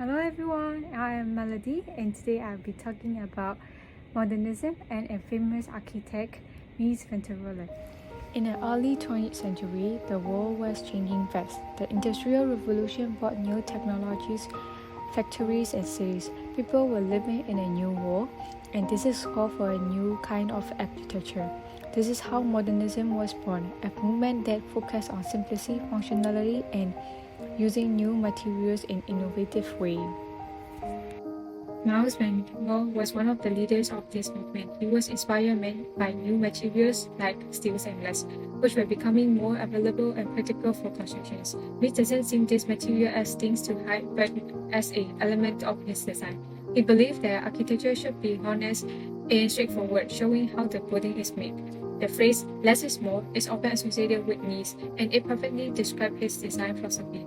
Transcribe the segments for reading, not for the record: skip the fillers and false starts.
Hello everyone, I am Melody and today I'll be talking about modernism and a famous architect, Mies. In the early 20th century, the world was changing fast. The Industrial Revolution brought new technologies, factories and cities. People were living in a new world, and this is called for a new kind of architecture. This is how modernism was born, a movement that focused on simplicity, functionality, and using new materials in innovative ways. Mies was one of the leaders of this movement. He was inspired by new materials like steels and glass, which were becoming more available and practical for constructions. Mies doesn't see this material as things to hide, but as an element of his design. He believed that architecture should be honest and straightforward, showing how the building is made. The phrase "less is more" is often associated with Mies, and it perfectly describes his design philosophy.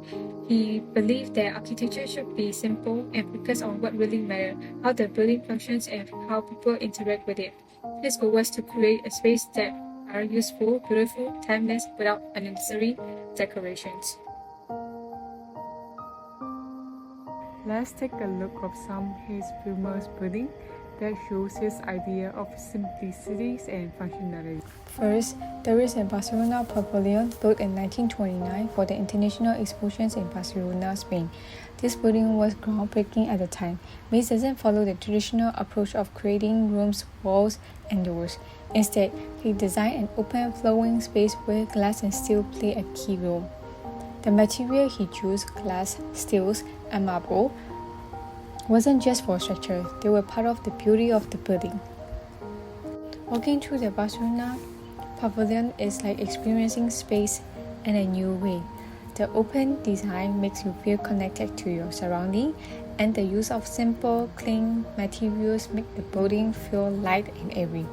He believed that architecture should be simple and focus on what really matters, how the building functions and how people interact with it. His goal was to create a space that are useful, beautiful, timeless, without unnecessary decorations. Let's take a look at some of his famous buildings that shows his idea of simplicity and functionality. First, there is a Barcelona pavilion built in 1929 for the International Expositions in Barcelona, Spain. This building was groundbreaking at the time. Mies doesn't follow the traditional approach of creating rooms, walls, and doors. Instead, he designed an open, flowing space where glass and steel play a key role. The material he chose, glass, steels, and marble, wasn't just for structure, they were part of the beauty of the building. Walking through the Barcelona pavilion is like experiencing space in a new way. The open design makes you feel connected to your surrounding, and the use of simple, clean materials make the building feel light and airy.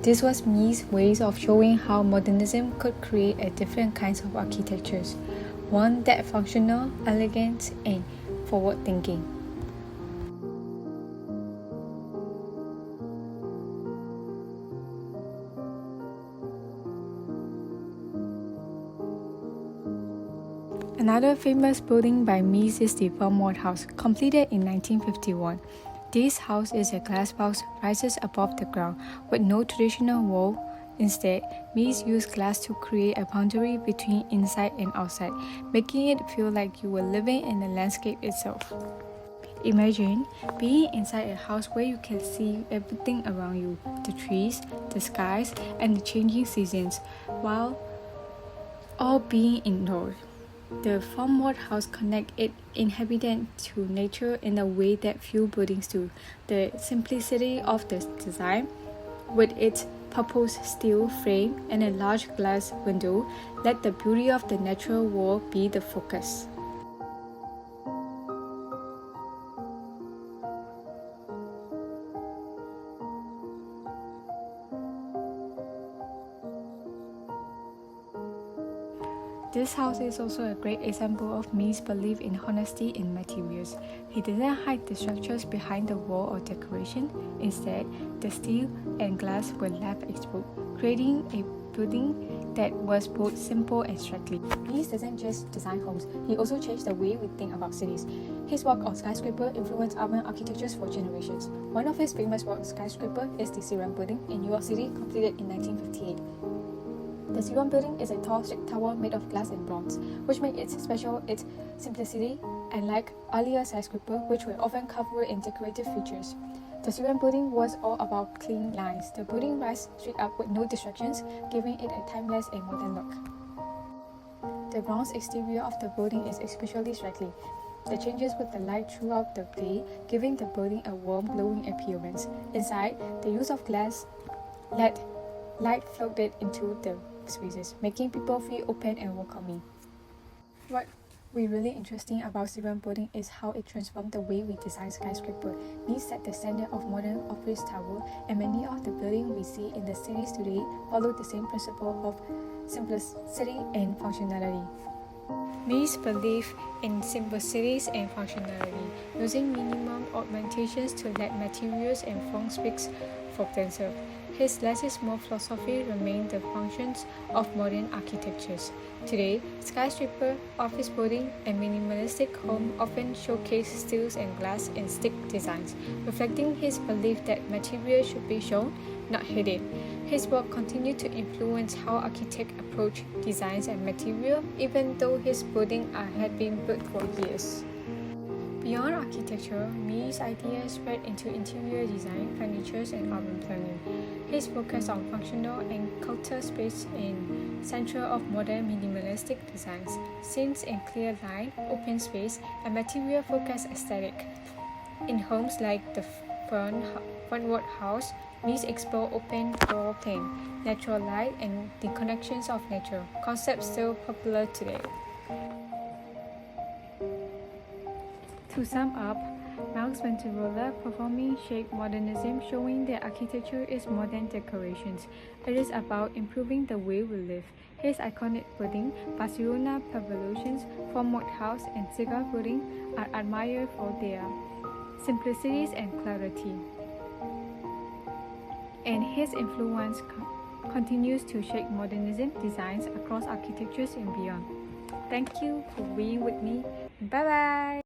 This was Mies' ways of showing how modernism could create a different kinds of architectures, one that functional, elegant, and forward-thinking. Another famous building by Mies is the Farmwood House, completed in 1951. This house is a glass box rises above the ground with no traditional wall. Instead, Mies used glass to create a boundary between inside and outside, making it feel like you were living in the landscape itself. Imagine being inside a house where you can see everything around you, the trees, the skies, and the changing seasons, while all being indoors. The Farmwood House connects its inhabitants to nature in a way that few buildings do. The simplicity of the design, with its purpose steel frame and a large glass window, let the beauty of the natural world be the focus. This house is also a great example of Mies' belief in honesty in materials. He didn't hide the structures behind the wall or decoration. Instead, the steel and glass were left exposed, creating a building that was both simple and striking. Mies doesn't just design homes, he also changed the way we think about cities. His work on skyscraper influenced urban architectures for generations. One of his famous works, skyscraper, is the Siren Building in New York City, completed in 1958. The Siren Building is a tall, straight tower made of glass and bronze, which made it special its simplicity, and like earlier skyscraper, which were often covered in decorative features. The Siren Building was all about clean lines. The building rises straight up with no distractions, giving it a timeless and modern look. The bronze exterior of the building is especially striking. The changes with the light throughout the day, giving the building a warm, glowing appearance. Inside, the use of glass let light flooded into the spaces, making people feel open and welcoming. What really interesting about Siren Building is how it transformed the way we design skyscraper. Mies set the standard of modern office tower, and many of the buildings we see in the cities today follow the same principle of simplicity and functionality. Mies believed in simplicity and functionality, using minimum augmentations to let materials and forms speak for themselves. his less is more philosophy remained the functions of modern architectures. Today, skyscraper, office building, and minimalistic home often showcase steels and glass in stick designs, reflecting his belief that material should be shown, not hidden. His work continued to influence how architects approach designs and material, even though his buildings had been built for years. Beyond architecture, Mies' ideas spread into interior design, furniture, and urban planning. His focus on functional and cultural space in central of modern minimalistic designs, scenes in clear line, open space, and material-focused aesthetic. In homes like the frontward house, Mies explore open floor plan, natural light, and the connections of nature, concepts still popular today. To sum up, Mies went to Rohe performing shape modernism, showing that architecture is more than decorations. It is about improving the way we live. His iconic building, Barcelona Pavilions, Formwork House, and Cigar Building are admired for their simplicities and clarity. And his influence continues to shape modernism designs across architectures and beyond. Thank you for being with me. Bye bye!